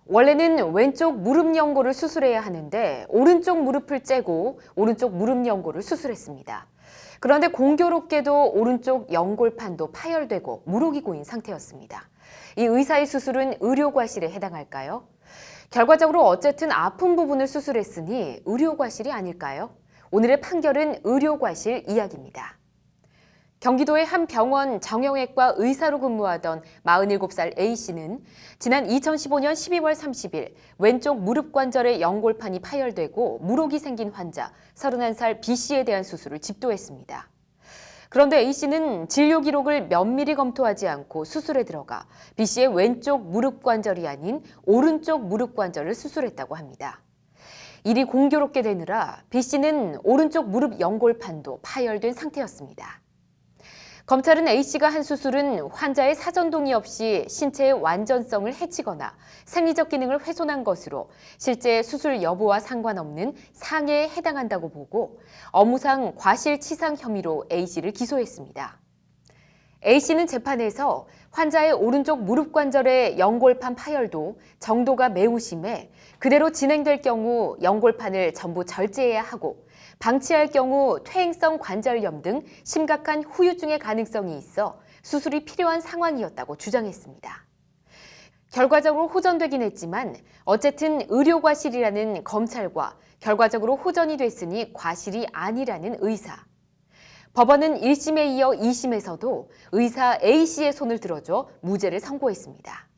원래는 왼쪽 무릎 연골을 수술해야 하는데 오른쪽 무릎을 째고 오른쪽 무릎 연골을 수술했습니다. 그런데 공교롭게도 오른쪽 연골판도 파열되고 무록이 고인 상태였습니다. 이 의사의 수술은 의료과실에 해당할까요? 결과적으로 어쨌든 아픈 부분을 수술했으니 의료과실이 아닐까요? 오늘의 판결은 의료과실 이야기입니다. 경기도의 한 병원 정형외과 의사로 근무하던 47살 A씨는 지난 2015년 12월 30일 왼쪽 무릎 관절의 연골판이 파열되고 무록이 생긴 환자 31살 B씨에 대한 수술을 집도했습니다. 그런데 A씨는 진료 기록을 면밀히 검토하지 않고 수술에 들어가 B씨의 왼쪽 무릎 관절이 아닌 오른쪽 무릎 관절을 수술했다고 합니다. 일이 공교롭게 되느라 B씨는 오른쪽 무릎 연골판도 파열된 상태였습니다. 검찰은 A씨가 한 수술은 환자의 사전 동의 없이 신체의 완전성을 해치거나 생리적 기능을 훼손한 것으로 실제 수술 여부와 상관없는 상해에 해당한다고 보고 업무상 과실치상 혐의로 A씨를 기소했습니다. A씨는 재판에서 환자의 오른쪽 무릎 관절의 연골판 파열도 정도가 매우 심해 그대로 진행될 경우 연골판을 전부 절제해야 하고 방치할 경우 퇴행성 관절염 등 심각한 후유증의 가능성이 있어 수술이 필요한 상황이었다고 주장했습니다. 결과적으로 호전되긴 했지만 어쨌든 의료과실이라는 검찰과 결과적으로 호전이 됐으니 과실이 아니라는 의사. 법원은 1심에 이어 2심에서도 의사 A씨의 손을 들어줘 무죄를 선고했습니다.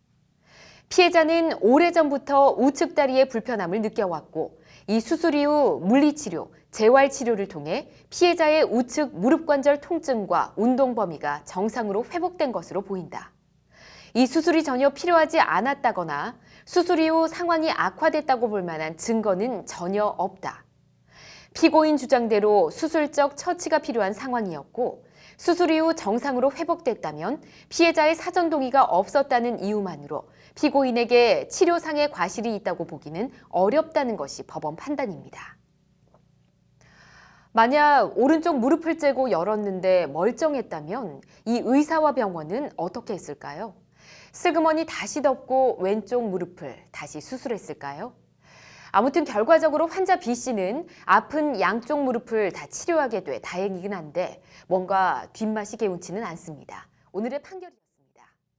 피해자는 오래전부터 우측 다리의 불편함을 느껴왔고 이 수술 이후 물리치료, 재활치료를 통해 피해자의 우측 무릎관절 통증과 운동 범위가 정상으로 회복된 것으로 보인다. 이 수술이 전혀 필요하지 않았다거나 수술 이후 상황이 악화됐다고 볼 만한 증거는 전혀 없다. 피고인 주장대로 수술적 처치가 필요한 상황이었고 수술 이후 정상으로 회복됐다면 피해자의 사전 동의가 없었다는 이유만으로 피고인에게 치료상의 과실이 있다고 보기는 어렵다는 것이 법원 판단입니다. 만약 오른쪽 무릎을 째고 열었는데 멀쩡했다면 이 의사와 병원은 어떻게 했을까요? 슬그머니 다시 덮고 왼쪽 무릎을 다시 수술했을까요? 아무튼 결과적으로 환자 B씨는 아픈 양쪽 무릎을 다 치료하게 돼 다행이긴 한데 뭔가 뒷맛이 개운치는 않습니다. 오늘의 판결이